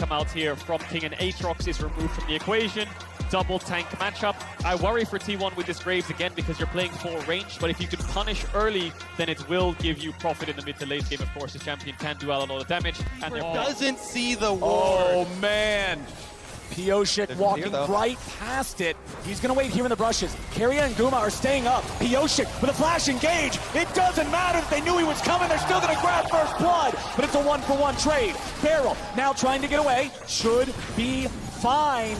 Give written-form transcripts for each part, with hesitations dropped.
come out here from King, and Aatrox is removed from the equation. Double tank matchup. I worry for T1 with this Graves again because you're playing full range, but if you can punish early, then it will give you profit in the mid to late game. Of course, this champion can do a lot of damage. And doesn't see the ward. Oh, man. Pioshik walking right past it. He's going to wait here in the brushes. Keria and Guma are staying up. Pioshik with a flash engage. It doesn't matter if they knew he was coming. They're still going to grab first blood. But it's a one-for-one trade. Barrel now trying to get away. Should be fine.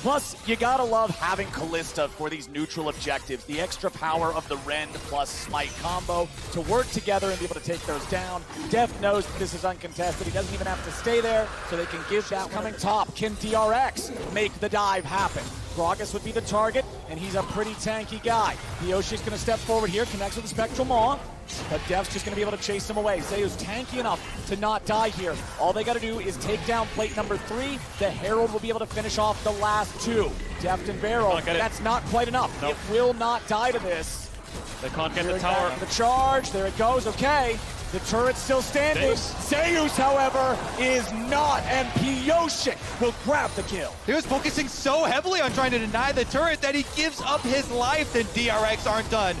Plus, you gotta love having Kalista for these neutral objectives. The extra power of the Rend plus Smite combo to work together and be able to take those down. Def knows that this is uncontested. He doesn't even have to stay there, so they can give that coming top. Can DRX make the dive happen? Gragas would be the target, and he's a pretty tanky guy. Pioshik's gonna step forward here, connects with the Spectral Maw, but Def's just gonna be able to chase him away. Zeyu's tanky enough to not die here. All they gotta do is take down plate number 3. The Herald will be able to finish off the last 2. Deft and Barrel, that's not quite enough. Nope. It will not die to this. They can't get the tower. The charge, there it goes, okay. The turret's still standing. Zeus, however, is not, and Pioshik will grab the kill. He was focusing so heavily on trying to deny the turret that he gives up his life, and DRX aren't done.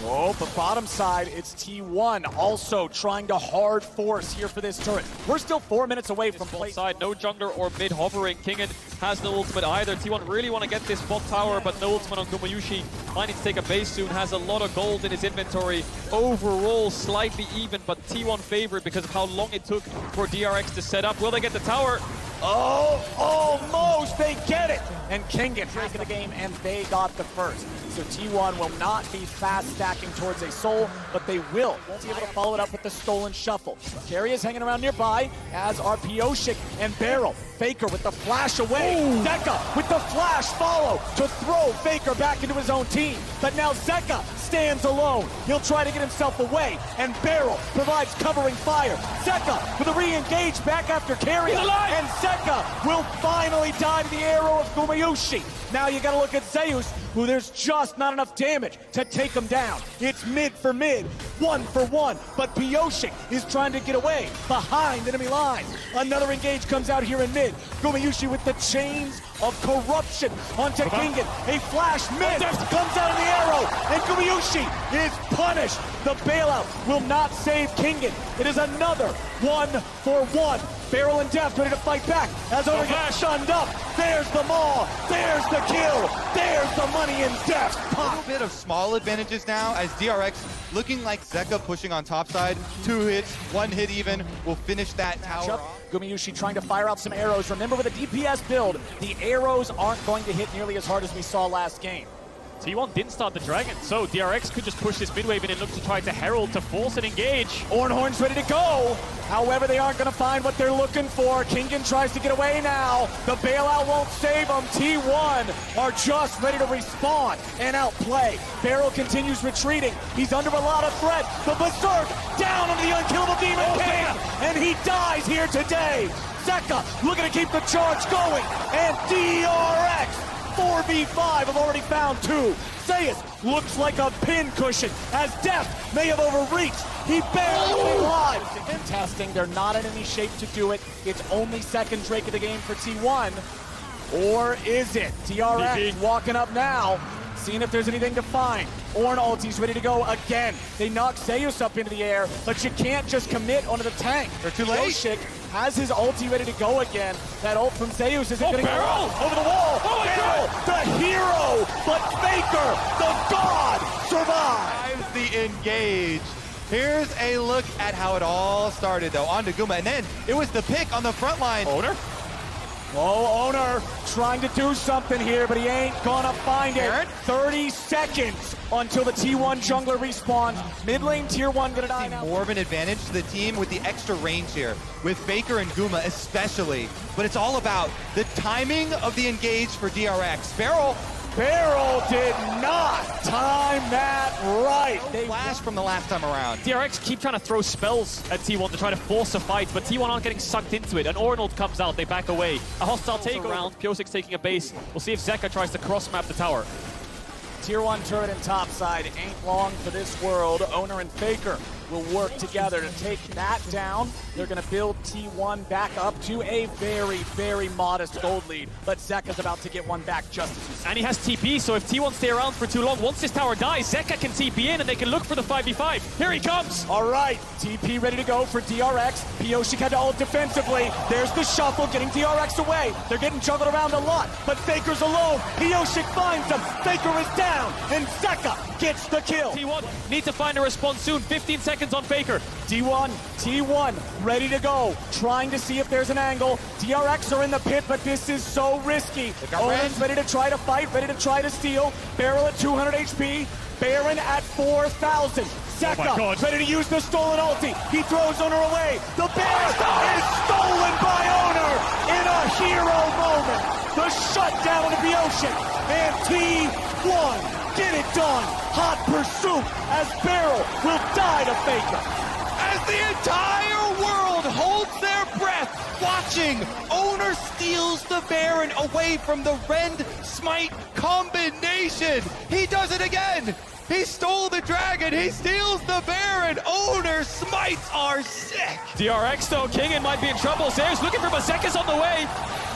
Oh, but bottom side, it's T1 also trying to hard force here for this turret. We're still 4 minutes away from play. Side, no jungler or mid hovering. Kingen has no ultimate either. T1 really want to get this bot tower, but no ultimate on Gumayushi. Might need to take a base soon, has a lot of gold in his inventory. Overall, slightly even, but T1 favored because of how long it took for DRX to set up. Will they get the tower? Oh, almost, they get it! And Kingen breaking the game, and they got the first. So T1 will not be fast stacking towards a soul, but they won't be able to follow it up with the stolen shuffle. Keria is hanging around nearby, as are Pioshik and Barrel. Faker with the flash away. Zeka with the flash follow to throw Faker back into his own team. But now Zeka stands alone. He'll try to get himself away, and Barrel provides covering fire. Zeka with a re-engage back after Keria, and Zeka will finally die to the arrow of Gumayushi. Now you gotta look at Zeus, who there's just not enough damage to take him down. It's mid for mid, 1 for 1, but Pioshik is trying to get away behind enemy lines. Another engage comes out here in mid. Gumayushi with the chains of corruption onto Kingen. A flash miss comes out of the arrow, and Gumayushi is punished. The bailout will not save Kingen. It is another 1 for 1. Barrel and Deft ready to fight back as Oner gets shunned up. There's the maw, there's the kill, there's the money in Deft. A little bit of small advantages now as DRX looking like Zeka pushing on top side. 2 hits, 1 hit even will finish that tower off. Gumayushi trying to fire out some arrows. Remember, with a DPS build, the arrows aren't going to hit nearly as hard as we saw last game. T1 didn't start the dragon, so DRX could just push this mid wave in and look to try to herald to force an engage. Ornhorn's ready to go. However, they aren't going to find what they're looking for. Kingen tries to get away now. The bailout won't save them. T1 are just ready to respawn and outplay. Barrel continues retreating. He's under a lot of threat. The Berserk down into the unkillable Demon King, and he dies here today. Zeka looking to keep the charge going, and DRX 4v5 have already found 2. Zeus looks like a pin cushion as Deft may have overreached. He barely stayed alive. Contesting, they're not in any shape to do it. It's only second Drake of the game for T1. Or is it? DRX walking up now, seeing if there's anything to find. Ornn ulti's ready to go again. They knock Zeus up into the air, but you can't just commit onto the tank. They're too late. Pioshik has his ulti ready to go again. That ult from Zeus isn't going to Barrel! go over the wall. Barrel, the hero, but Faker, the god, survives. The engage. Here's a look at how it all started though. On to Guma, and then it was the pick on the front line. Oner? Oh, Oner trying to do something here, but he ain't gonna find it. 30 seconds until the T1 jungler respawns. Mid lane tier 1 gonna die now. More of an advantage to the team with the extra range here, with Faker and Guma especially. But it's all about the timing of the engage for DRX. Barrel did not time that right. They flashed from the last time around. DRX keep trying to throw spells at T1 to try to force a fight, but T1 aren't getting sucked into it. An Ornald comes out, they back away. A hostile take around, Pioshik's taking a base. We'll see if Zeka tries to cross-map the tower. Tier 1 turret and topside ain't long for this world. Oner and Faker will work together to take that down. They're going to build T1 back up to a very, very modest gold lead. But Zeka's about to get one back just as you said. And he has TP, so if T1 stay around for too long, once this tower dies, Zeka can TP in and they can look for the 5v5. Here he comes! All right, TP ready to go for DRX. Pioshik had to ult defensively. There's the shuffle, getting DRX away. They're getting juggled around a lot, but Faker's alone. Pioshik finds him. Faker is down, and Zeka gets the kill. T1 need to find a response soon. 15 seconds on Faker. T1 ready to go, trying to see if there's an angle. DRX are in the pit, but this is so risky. Owen's ready to try to fight, ready to try to steal. Barrel at 200 HP, Baron at 4,000. Zeka ready to use the stolen ulti. He throws Owner away. The Baron is stolen by Owner in a hero moment. The shutdown of the Pioshik, and T1 get it done. Hot pursuit as Barrel will die to Faker. As the entire world holds their breath, watching, Owner steals the Baron away from the Rend Smite combination. He does it again. He stole the dragon. He steals the Baron. Owner smites are sick. DRX though, Kingen might be in trouble. Zeus looking for Zeka's on the way.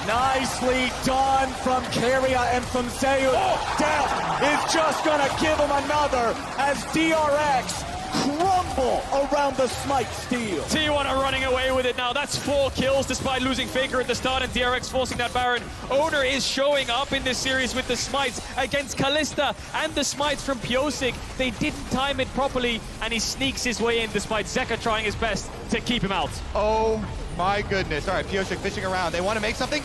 Nicely done from Keria and from Zeus. Death is just gonna give him another as DRX crumble around the smite steal. T1 are running away with it now. That's 4 kills despite losing Faker at the start and DRX forcing that Baron. Owner is showing up in this series with the smites against Kalista and the smites from Pioshik. They didn't time it properly and he sneaks his way in despite Zeka trying his best to keep him out. Oh my goodness. All right, Pioshik fishing around. They want to make something?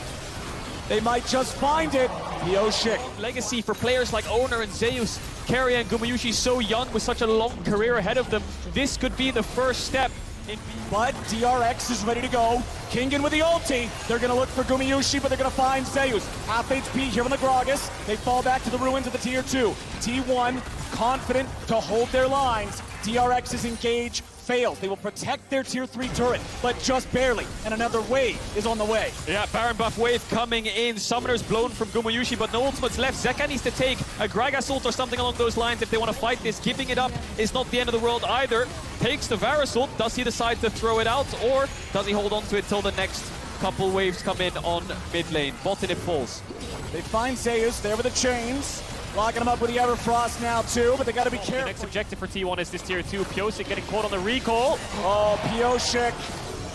They might just find it. Pioshik. Legacy for players like Owner and Zeus. Keria and Gumayushi so young with such a long career ahead of them. This could be the first step. But DRX is ready to go. Kingen with the ulti. They're going to look for Gumayushi, but they're going to find Zeus. Half HP here on the Gragas. They fall back to the ruins of the tier 2. T1 confident to hold their lines. DRX's engage fails. They will protect their tier 3 turret, but just barely. And another wave is on the way. Yeah, Baron buff wave coming in. Summoners blown from Gumayushi, but no ultimates left. Zeka needs to take a Gragas ult or something along those lines if they want to fight this. Giving it up is not the end of the world either. Takes the Varus ult. Does he decide to throw it out, or does he hold on to it till the next couple waves come in on mid lane? Bot and it falls. They find Zeus there with the chains. Locking him up with the Everfrost now too, but they got to be careful. The next objective for T1 is this tier 2. Pioshik getting caught on the recall. Oh, Pioshik,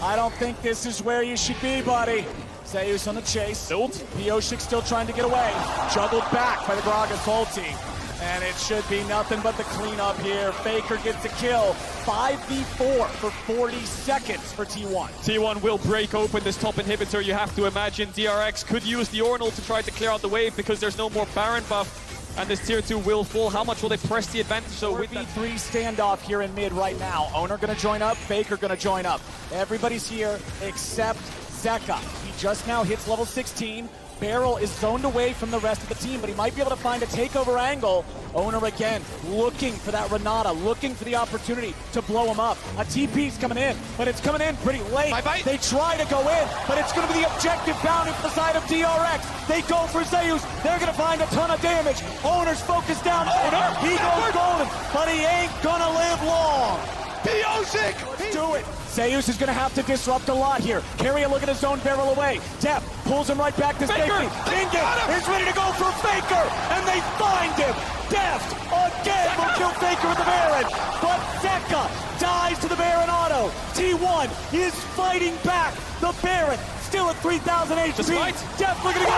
I don't think this is where you should be, buddy. Zeus on the chase. Ult. Pioshik still trying to get away. Juggled back by the Gragas ulti. And it should be nothing but the cleanup here. Faker gets a kill. 5v4 for 40 seconds for T1. T1 will break open this top inhibitor. You have to imagine DRX could use the Ornal to try to clear out the wave because there's no more Baron buff. And this tier 2 will fall. How much will they press the advantage? So with that 3 standoff here in mid right now. Owner gonna join up, Faker gonna join up. Everybody's here except Zeka. He just now hits level 16. Barrel is zoned away from the rest of the team, but he might be able to find a takeover angle. Owner again, looking for that Renata, looking for the opportunity to blow him up. A TP's coming in, but it's coming in pretty late. They try to go in, but it's going to be the objective bounded for the side of DRX. They go for Zeus. They're going to find a ton of damage. Owner's focused down. Owner, he goes golden, but he ain't going to live long. Pioshik! Let's do it. Zeus is going to have to disrupt a lot here. Keria looking to zone Barrel away. Def pulls him right back to safety. Kingen is ready to go for Faker, and they find him. Deft again will kill Faker with the Baron, but Zeka dies to the Baron auto. T1 is fighting back. The Baron still at 3,000 HP. Deft looking to go.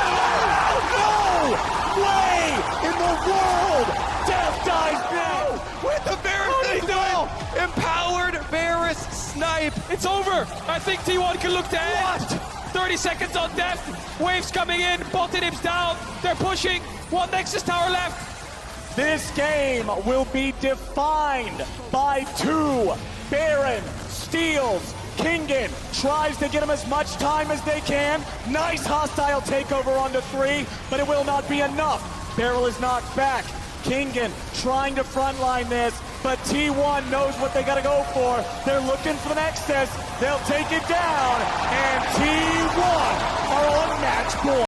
No way in the world. Deft dies now. With the Varus as well! Empowered Varus snipe! it's over. I think T1 can look to end. 30 seconds on death. Waves coming in. Bot inhibs down. They're pushing. One Nexus tower left. This game will be defined by 2. Baron steals. Kingen tries to get him as much time as they can. Nice hostile takeover onto 3, but it will not be enough. Barrel is knocked back. Kingen trying to frontline this, but T1 knows what they gotta go for. They're looking for the Nexus. They'll take it down, and T1 are on match point.